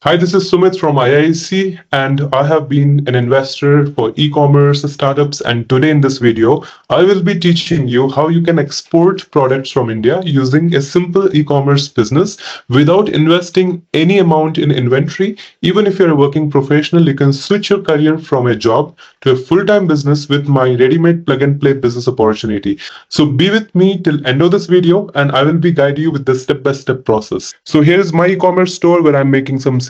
Hi, this is Sumit from IIC, and I have been an investor for e-commerce startups. And today in this video, I will be teaching you how you can export products from India using a simple e-commerce business without investing any amount in inventory. Even if you're a working professional, you can switch your career from a job to a full-time business with my ready-made plug-and-play business opportunity. So be with me till end of this video, and I will be guiding you with the step-by-step process. So here's my e-commerce store where I'm making some sales.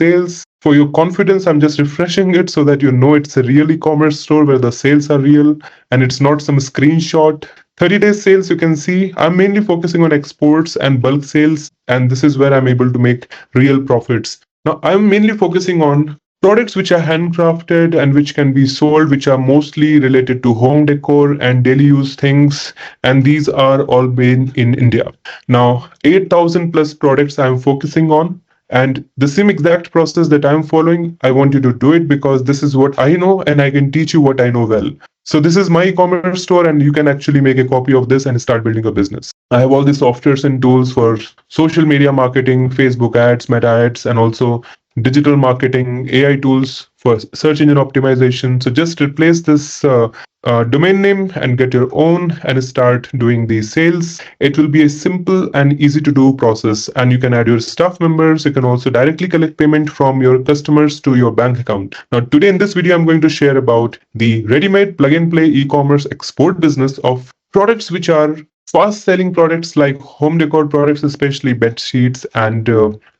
For your confidence, I'm just refreshing it so that you know it's a real e-commerce store where the sales are real and it's not some screenshot. 30 days sales, you can see I'm mainly focusing on exports and bulk sales, and this is where I'm able to make real profits. Now, I'm mainly focusing on products which are handcrafted and which can be sold, which are mostly related to home decor and daily use things, and these are all made in India. Now, 8,000 plus products I'm focusing on, and the same exact process that I'm following, I want you to do it because this is what I know and I can teach you what I know well. So this is my e-commerce store, and you can actually make a copy of this and start building a business. I have all the softwares and tools for social media marketing, Facebook ads, meta ads, and also digital marketing, AI tools for search engine optimization. So just replace this domain name and get your own and start doing these sales. It will be a simple and easy to do process, and you can add your staff members. You can also directly collect payment from your customers to your bank account. Now, today in this video, I'm going to share about the ready-made plug-and-play e-commerce export business of products which are fast selling products like home decor products, especially bed sheets and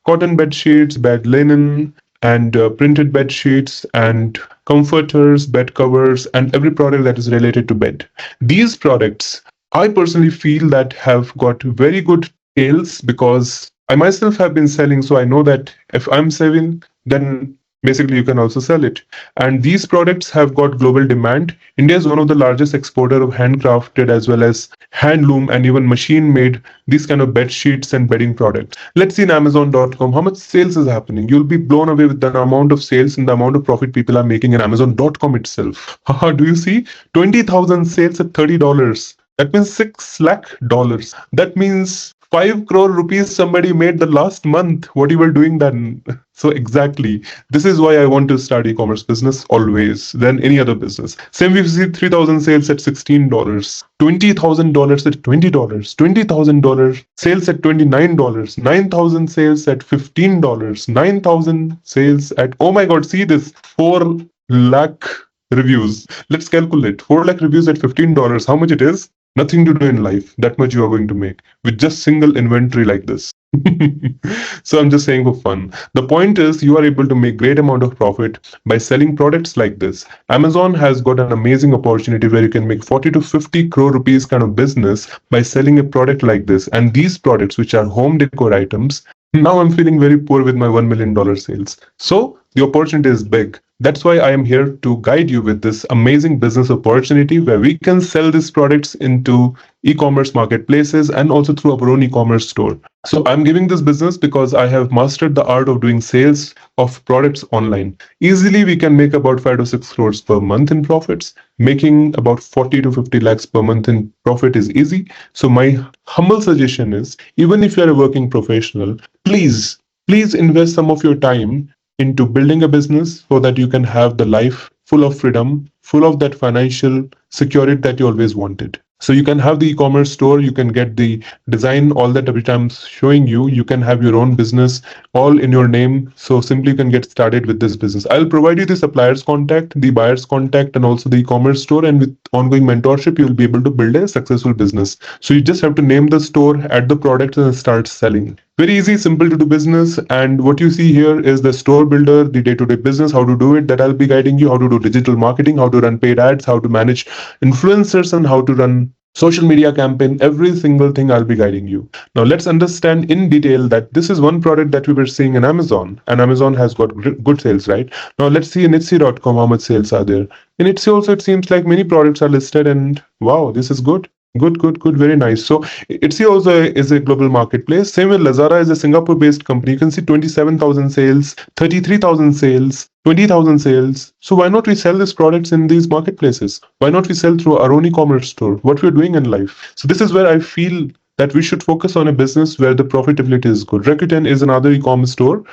cotton bed sheets, bed linen, and printed bed sheets and comforters, bed covers, and every product that is related to bed. These products, I personally feel that have got very good sales because I myself have been selling, so I know that if I'm selling, then basically you can also sell it. And these products have got global demand. India is one of the largest exporter of handcrafted as well as handloom and even machine made these kind of bed sheets and bedding products. Let's see in Amazon.com how much sales is happening. You'll be blown away with the amount of sales and the amount of profit people are making in Amazon.com itself. Do you see 20,000 sales at $30? That means $6 lakh. That means 5 crore rupees somebody made the last month. What you were doing then? So exactly, this is why I want to start e-commerce business always than any other business. Same we see 3,000 sales at $16, $20,000 at $20, $20,000 sales at $29, 9,000 sales at $15, 9,000 sales at, oh my God, see this, 4 lakh reviews. Let's calculate 4 lakh reviews at $15. How much it is? Nothing to do in life. That much you are going to make with just single inventory like this. So I'm just saying for fun. The point is you are able to make great amount of profit by selling products like this. Amazon has got an amazing opportunity where you can make 40 to 50 crore rupees kind of business by selling a product like this. And these products, which are home decor items, now I'm feeling very poor with my $1 million sales. So the opportunity is big. That's why I am here to guide you with this amazing business opportunity where we can sell these products into e-commerce marketplaces and also through our own e-commerce store. So I'm giving this business because I have mastered the art of doing sales of products online. Easily we can make about 5 to 6 crores per month in profits. Making about 40 to 50 lakhs per month in profit is easy. So my humble suggestion is, even if you're a working professional, please invest some of your time into building a business so that you can have the life full of freedom, full of that financial security that you always wanted. So you can have the e-commerce store, you can get the design, all that every time showing you, you can have your own business all in your name. So simply you can get started with this business. I'll provide you the supplier's contact, the buyer's contact, and also the e-commerce store. And with ongoing mentorship, you'll be able to build a successful business. So you just have to name the store, add the products, and start selling. Very easy, simple to do business. And what you see here is the store builder, the day-to-day business, how to do it, that I'll be guiding you, how to do digital marketing, how to run paid ads, how to manage influencers, and how to run social media campaign. Every single thing I'll be guiding you. Now let's understand in detail that this is one product that we were seeing in Amazon, and Amazon has got good sales, right? Now let's see in Etsy.com how much sales are there. In Etsy also it seems like many products are listed, and wow, this is good. Good, very nice. So Etsy also is a global marketplace. Same with Lazada is a Singapore-based company. You can see 27,000 sales, 33,000 sales, 20,000 sales. So why not we sell these products in these marketplaces? Why not we sell through our own e-commerce store? What we're doing in life. So this is where I feel that we should focus on a business where the profitability is good. Rakuten is another e-commerce store,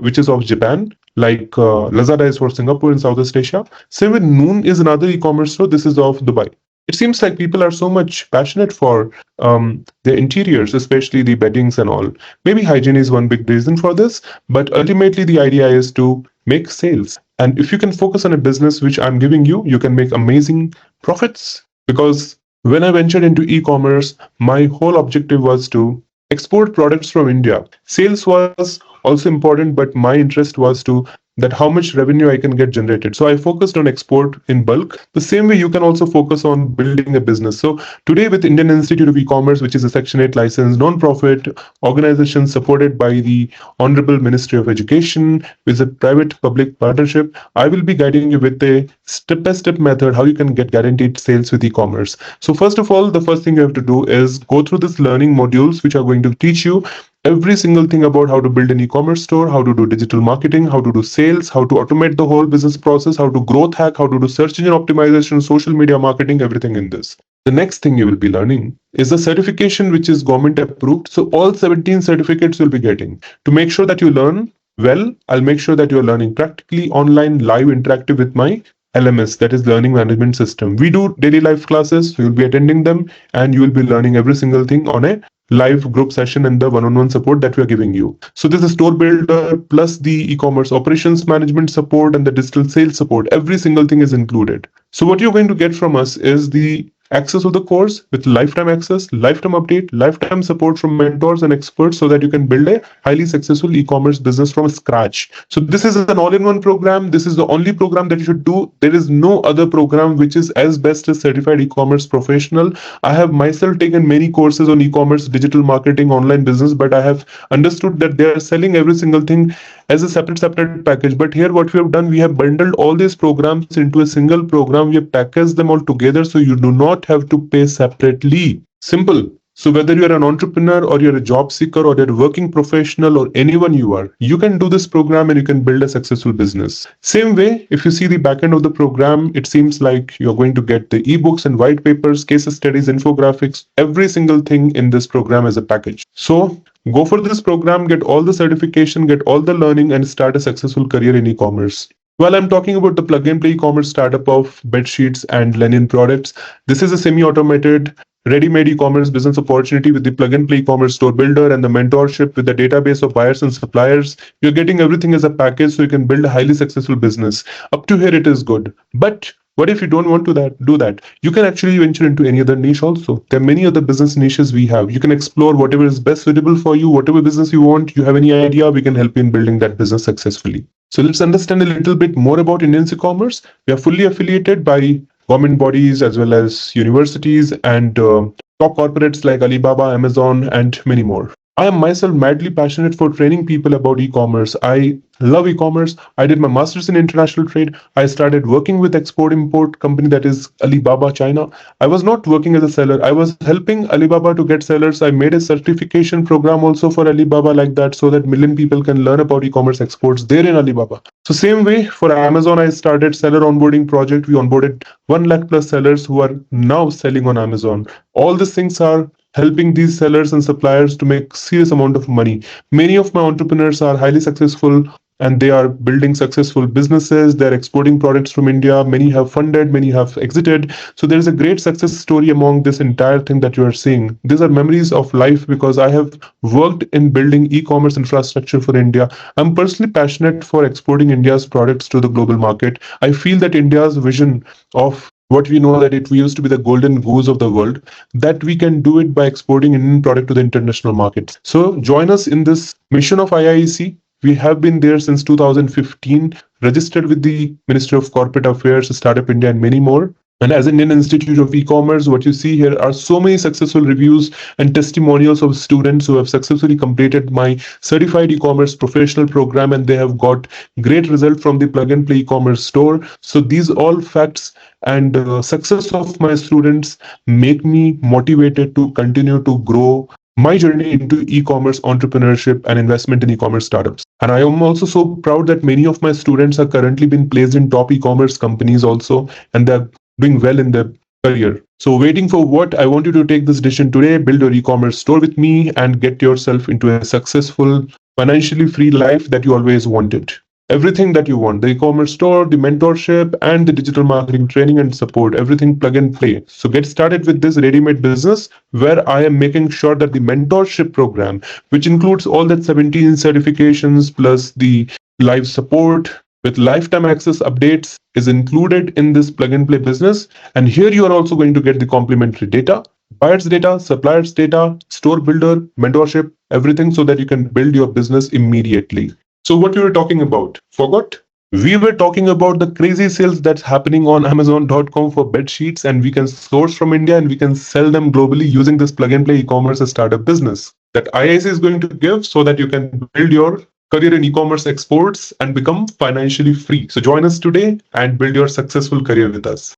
which is of Japan, like Lazada is for Singapore in Southeast Asia. Same with Noon is another e-commerce store. This is of Dubai. It seems like people are so much passionate for their interiors, especially the beddings and all. Maybe hygiene is one big reason for this, but ultimately the idea is to make sales. And if you can focus on a business which I'm giving you, you can make amazing profits. Because when I ventured into e-commerce, my whole objective was to export products from India. Sales was also important, but my interest was to that how much revenue I can get generated. So I focused on export in bulk. The same way you can also focus on building a business. So today with Indian Institute of E-commerce, which is a Section 8 licensed non-profit organization supported by the Honorable Ministry of Education with a private-public partnership, I will be guiding you with a step-by-step method how you can get guaranteed sales with e-commerce. So first of all, the first thing you have to do is go through this learning modules, which are going to teach you every single thing about how to build an e-commerce store, how to do digital marketing, how to do sales, how to automate the whole business process, how to growth hack, how to do search engine optimization, social media marketing, everything in this. The next thing you will be learning is the certification which is government approved. So all 17 certificates you'll be getting. To make sure that you learn well, I'll make sure that you're learning practically online, live, interactive with my LMS, that is Learning Management System. We do daily live classes, so you'll be attending them and you will be learning every single thing on a live group session and the one-on-one support that we are giving you. So this is store builder plus the e-commerce operations management support and the digital sales support. Every single thing is included. So what you're going to get from us is the access of the course with lifetime access, lifetime update, lifetime support from mentors and experts so that you can build a highly successful e-commerce business from scratch. So this is an all-in-one program. This is the only program that you should do. There is no other program which is as best as certified e-commerce professional. I have myself taken many courses on e-commerce, digital marketing, online business, but I have understood that they are selling every single thing as a separate package. But here what we have done, we have bundled all these programs into a single program. We have packaged them all together so you do not have to pay separately. Simple. So whether you're an entrepreneur or you're a job seeker or you're a working professional or anyone you are, you can do this program and you can build a successful business. Same way, if you see the back end of the program, it seems like you're going to get the ebooks and white papers, case studies, infographics, every single thing in this program as a package. So go for this program, get all the certification, get all the learning and start a successful career in e-commerce. While I'm talking about the plug and play e-commerce startup of bed sheets and linen products, this is a semi-automated ready-made e-commerce business opportunity with the plug and play e-commerce store builder and the mentorship with the database of buyers and suppliers. You're getting everything as a package so you can build a highly successful business. Up to here it is good. But what if you don't want to do that? You can actually venture into any other niche also. There are many other business niches we have. You can explore whatever is best suitable for you, whatever business you want. You have any idea, we can help you in building that business successfully. So let's understand a little bit more about Indian e-commerce. We are fully affiliated by government bodies as well as universities and top corporates like Alibaba, Amazon, and many more. I am myself madly passionate for training people about e-commerce. I love e-commerce. I did my master's in international trade. I started working with export-import company that is Alibaba China. I was not working as a seller. I was helping Alibaba to get sellers. I made a certification program also for Alibaba like that so that million people can learn about e-commerce exports there in Alibaba. So same way for Amazon, I started seller onboarding project. We onboarded 1 lakh plus sellers who are now selling on Amazon. All these things are helping these sellers and suppliers to make serious amount of money. Many of my entrepreneurs are highly successful and they are building successful businesses. They're exporting products from India. Many have funded, many have exited. So there is a great success story among this entire thing that you are seeing. These are memories of life because I have worked in building e-commerce infrastructure for India. I'm personally passionate for exporting India's products to the global market. I feel that India's vision of what we know that we used to be the golden goose of the world, that we can do it by exporting Indian product to the international market. So join us in this mission of IIEC. We have been there since 2015, registered with the Ministry of Corporate Affairs, Startup India, and many more. And as Indian Institute of E-commerce, what you see here are so many successful reviews and testimonials of students who have successfully completed my certified e-commerce professional program, and they have got great result from the plug and play e-commerce store. So these all facts and success of my students make me motivated to continue to grow my journey into e-commerce entrepreneurship and investment in e-commerce startups. And I am also so proud that many of my students are currently being placed in top e-commerce companies also, and they're doing well in their career. So waiting for what? I want you to take this decision today, build your e-commerce store with me and get yourself into a successful, financially free life that you always wanted. Everything that you want, the e-commerce store, the mentorship, and the digital marketing training and support, everything plug and play. So get started with this ready-made business where I am making sure that the mentorship program, which includes all that 17 certifications plus the live support with lifetime access updates, is included in this plug and play business. And here you are also going to get the complimentary data, buyers data, suppliers data, store builder, mentorship, everything so that you can build your business immediately. So what we were talking about, forgot? We were talking about the crazy sales that's happening on Amazon.com for bed sheets, and we can source from India and we can sell them globally using this plug and play e-commerce startup business that IIC is going to give so that you can build your career in e-commerce exports and become financially free. So join us today and build your successful career with us.